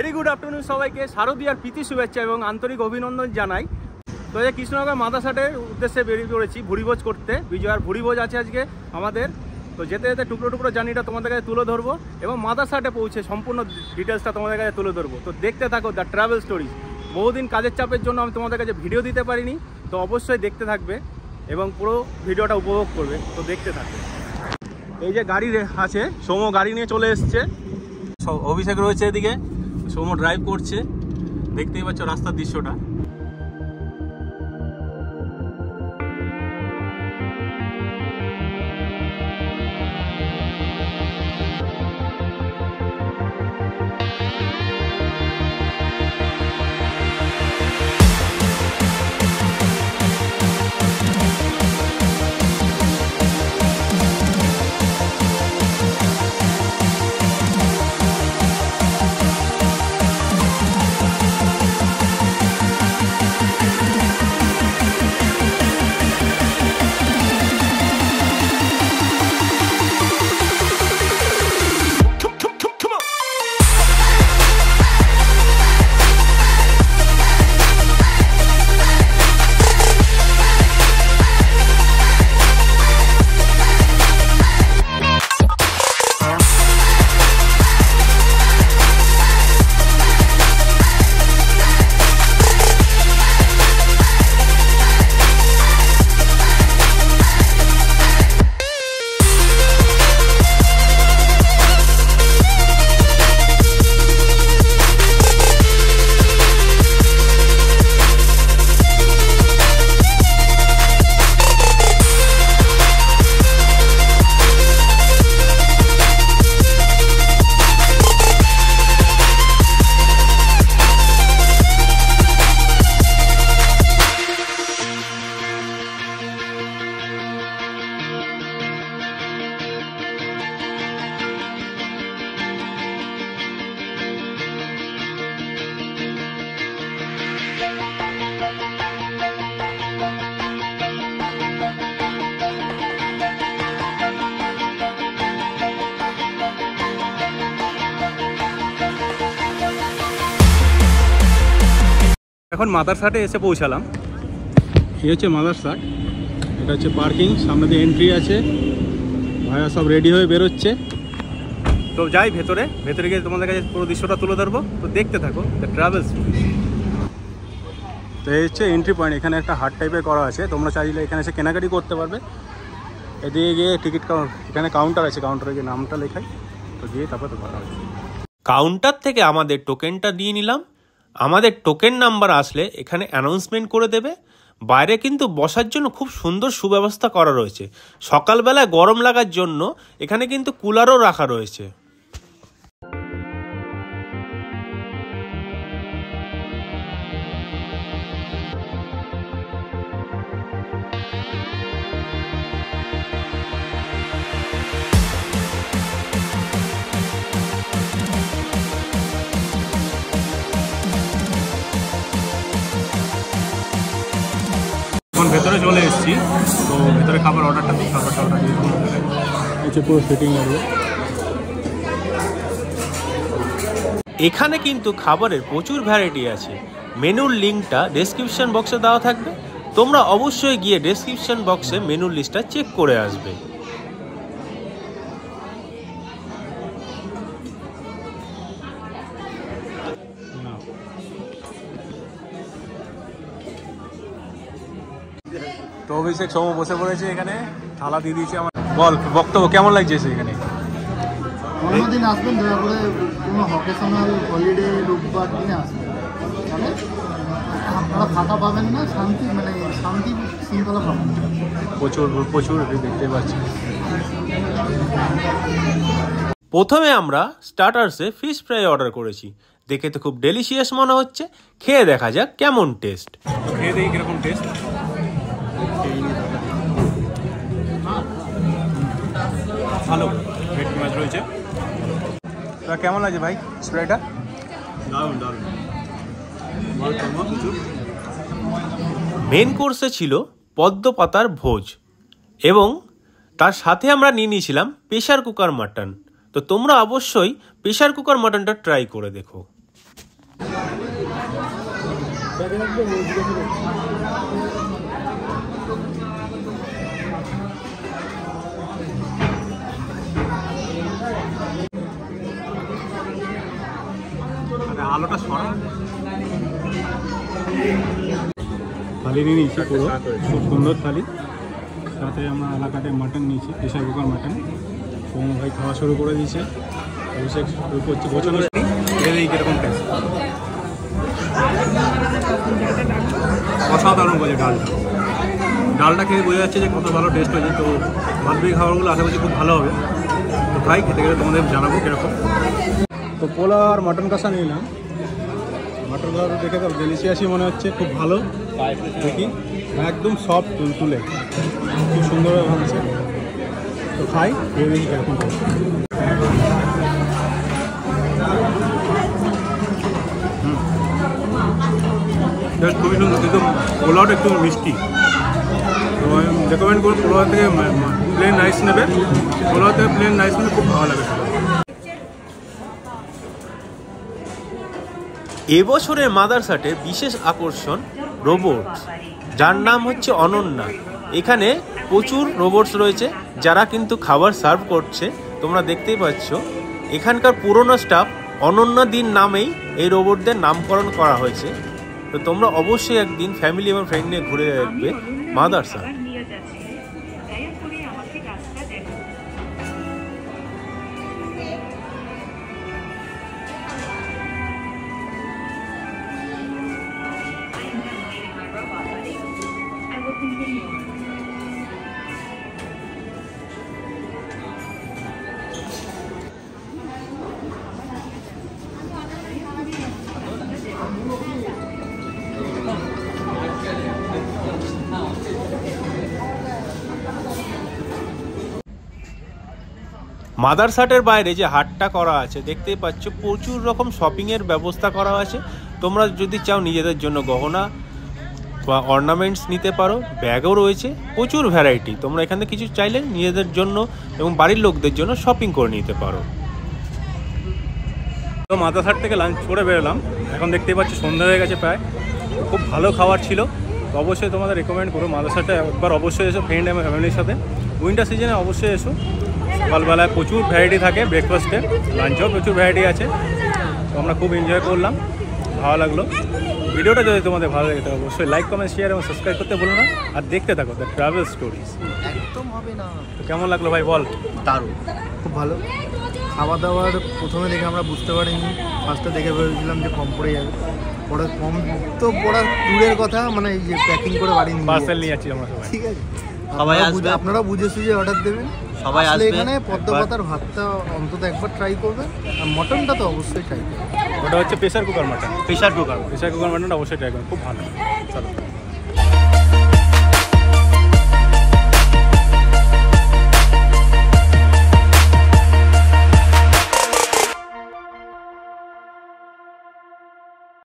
Very good afternoon সবাইকে শারদীয়ার প্রীতি শুভেচ্ছা এবং আন্তরিক অভিনন্দন জানাই। তো এই কৃষ্ণনগর মাদারসাটের উদ্দেশ্যে বেরিয়ে পড়েছি ভুরিভোজ করতে। বিজয়ার ভুরিভোজ আছে আজকে আমাদের। তো যেতে যেতে টুকরো টুকরো জার্নিটা তোমাদের কাছে তুলে ধরবো এবং মাদারসাটে পৌঁছে সম্পূর্ণ ডিটেলসটা তোমাদের কাছে তুলে ধরবো। তো দেখতে থাকো দ্য ট্রাভেল স্টোরিজ। বহুদিন কাজের চাপের জন্য আমি তোমাদের কাছে ভিডিও দিতে পারিনি, তো অবশ্যই দেখতে থাকবে এবং পুরো ভিডিওটা উপভোগ করবে। তো দেখতে থাকবে। এই যে গাড়ি আছে, সোমো গাড়ি নিয়ে চলে এসছে, অভিষেক রয়েছে এদিকে, সোমো ড্রাইভ করছে, দেখতেই পাচ্ছ রাস্তার দৃশ্যটা। এখন মাদারসাটে এসে পৌঁছালাম। এই হচ্ছে মাদারসাট, এটা হচ্ছে পার্কিং, সামনে দিয়ে এন্ট্রি আছে, ভাইয়া সব রেডি হয়ে বেরোচ্ছে। তো যাই ভেতরে গিয়ে তোমাদের কাছে পুরো দৃশ্যটা তুলে ধরবো। তো দেখতে থাকো দ্য ট্রাভেল স্টোরি। তো এই হচ্ছে এন্ট্রি পয়েন্ট, এখানে একটা হাট টাইপের করা আছে, তোমরা চাইলে এখানে এসে কেনাকাটি করতে পারবে। এদিকে গিয়ে টিকিট এখানে কাউন্টার আছে, কাউন্টারে গিয়ে নামটা লেখাই, তো গিয়ে তারপর তো কথা হবে। কাউন্টার থেকে আমাদের টোকেনটা দিয়ে নিলাম। আমাদের টোকেন নাম্বার আসলে এখানে অ্যানাউন্সমেন্ট করে দেবে। বাইরে কিন্তু বসার জন্য খুব সুন্দর সুব্যবস্থা করা রয়েছে। সকালবেলায় গরম লাগার জন্য এখানে কিন্তু কুলারও রাখা রয়েছে। ভেতরে চলে এসেছি, তো ভেতরে খাবার অর্ডারটা দিই, খাবারটা অর্ডার দিয়ে হচ্ছে পুরো ফিটিং এরিয়া। এখানে কিন্তু খাবারের প্রচুর ভ্যারাইটি আছে। মেনুর লিঙ্কটা ডেসক্রিপশন বক্সে দেওয়া থাকবে, তোমরা অবশ্যই গিয়ে ডেসক্রিপশন বক্সে মেনুর লিস্টটা চেক করে আসবে। তো অভিষেক সোমো বসে পড়েছে এখানে, থালা দিয়ে দিয়েছে। আমার বল বক্তব্য কেমন লাগছে এখানে? অন্যদিন আসবেন, দয়া করে কোনো অকেশনাল হলিডে রোববার দিনে আসবেন, তাহলে আপনারা ফাঁকা পাবেন না, শান্তি শৃঙ্খলা পাবেন। প্রচুর দেখতে পাচ্ছি। প্রথমে আমরা স্টার্টার্সে ফিশ ফ্রাই অর্ডার করেছি, দেখে তো খুব ডেলিশিয়াস মনে হচ্ছে। খেয়ে দেখা যাক কেমন টেস্ট। খেয়ে দেখি কিরকম টেস্ট। ভালো, ভেটকি মাছ রয়েছে। তা কেমন লাগছে ভাই স্প্রাইটা? দারুণ। মেন কোর্সে ছিল পদ্ম পাতার ভোজ এবং তার সাথে আমরা নিয়ে নিয়েছিলাম প্রেসার কুকার মাটন। তো তোমরা অবশ্যই প্রেসার কুকার মাটনটা ট্রাই করে দেখো। আলোটা সরা থালি নিয়ে নিয়েছি পুরো, খুব সুন্দর থালি। সাথে আমরা এলাকাতে মাটন নিয়েছি, প্রেশার কুকার মাটন। সোম ভাই খাওয়া শুরু করে দিয়েছে, অভিষেক শুরু করছে বোঝানো। কীরকম টেস্ট, অসাধারণ বলে ডালটা খেয়ে বোঝা যাচ্ছে যে কত ভালো টেস্ট হয়েছে। তো বাদবাকি খাবারগুলো আশা করছি খুব ভালো হবে। তো খাই, খেতে গেলে তোমাদের জানাবো কীরকম। তো পোলাও আর মাটন কষা নিলাম। মাটন কষা দেখে তো ডেলিশিয়াসই মনে হচ্ছে, খুব ভালো। দেখি একদম সফট তুলতুলে, খুব সুন্দরভাবে ভাবছে। তো খাই, খেয়ে দেখি কীরকম। খুবই সুন্দর, কিন্তু পোলাওটা একটু মিষ্টি। তো আমি রেকমেন্ড করব পোলাও থেকে প্লেন রাইস নেবে, পোলাও থেকে প্লেন রাইস নিলে খুব ভালো লাগে। এবছরের মাদারসাটের বিশেষ আকর্ষণ রোবটস, যার নাম হচ্ছে অনন্যা। এখানে প্রচুর রোবটস রয়েছে যারা কিন্তু খাবার সার্ভ করছে, তোমরা দেখতেই পাচ্ছ। এখানকার পুরনো স্টাফ অনন্যা দিন নামেই এই রোবটদের নামকরণ করা হয়েছে। তো তোমরা অবশ্যই একদিন ফ্যামিলি এবং ফ্রেন্ড নিয়ে ঘুরে দেখবে মাদারসাট। মাদারসাটের বাইরে যে হাটটা করা আছে দেখতেই পাচ্ছ, প্রচুর রকম শপিংয়ের ব্যবস্থা করা আছে। তোমরা যদি চাও নিজেদের জন্য গহনা বা অর্নামেন্টস নিতে পারো, ব্যাগও রয়েছে, প্রচুর ভ্যারাইটি। তোমরা এখানে কিছু চাইলে নিজেদের জন্য এবং বাড়ির লোকদের জন্য শপিং করে নিতে পারো। তো মাদারসাট থেকে লাঞ্চ করে বেরোলাম, এখন দেখতেই পাচ্ছি সন্ধ্যা হয়ে গেছে প্রায়। খুব ভালো খাবার ছিল। তো অবশ্যই তোমাদের রেকমেন্ড করো মাদারসাটে একবার অবশ্যই এসো ফ্রেন্ড এবং ফ্যামিলির সাথে। উইন্টার সিজনে অবশ্যই এসো। সকালবেলায় প্রচুর ভ্যারাইটি থাকে, ব্রেকফাস্টে লাঞ্চেও প্রচুর ভ্যারাইটি আছে। তো আমরা খুব এনজয় করলাম, ভালো লাগলো। ভিডিওটা যদি তোমাদের ভালো লাগে তো অবশ্যই লাইক, কমেন্ট, শেয়ার এবং সাবস্ক্রাইব করতে ভুলো না। আর দেখতে থাকো দ্য ট্রাভেল স্টোরিজ। একদম হবে না। তো কেমন লাগলো ভাই বল? দারুণ, খুব ভালো। খাওয়া দাওয়ার প্রথমে দেখে আমরা বুঝতে পারিনি, ফার্স্টে দেখে ভেবেছিলাম যে কম পড়ে যাবে। পরে কম তো পড়ার দূরের কথা, মানে এই যে প্যাকিং করে বাড়ি নিয়ে পার্সেল নিয়ে যাচ্ছি আমরা সবাই। ঠিক আছে, আপনারা বুঝে সুঝে অর্ডার দেবেন। সবাই আসলে এখানে পদ্ম পাতার ভাতটা অন্তত একবার ট্রাই করবেন, আর মটনটা তো অবশ্যই ট্রাই করবেন। ওটা হচ্ছে pressure cooker mutton. Pressure cooker মাটনটা অবশ্যই ট্রাই করবেন, খুব ভালো। চলো।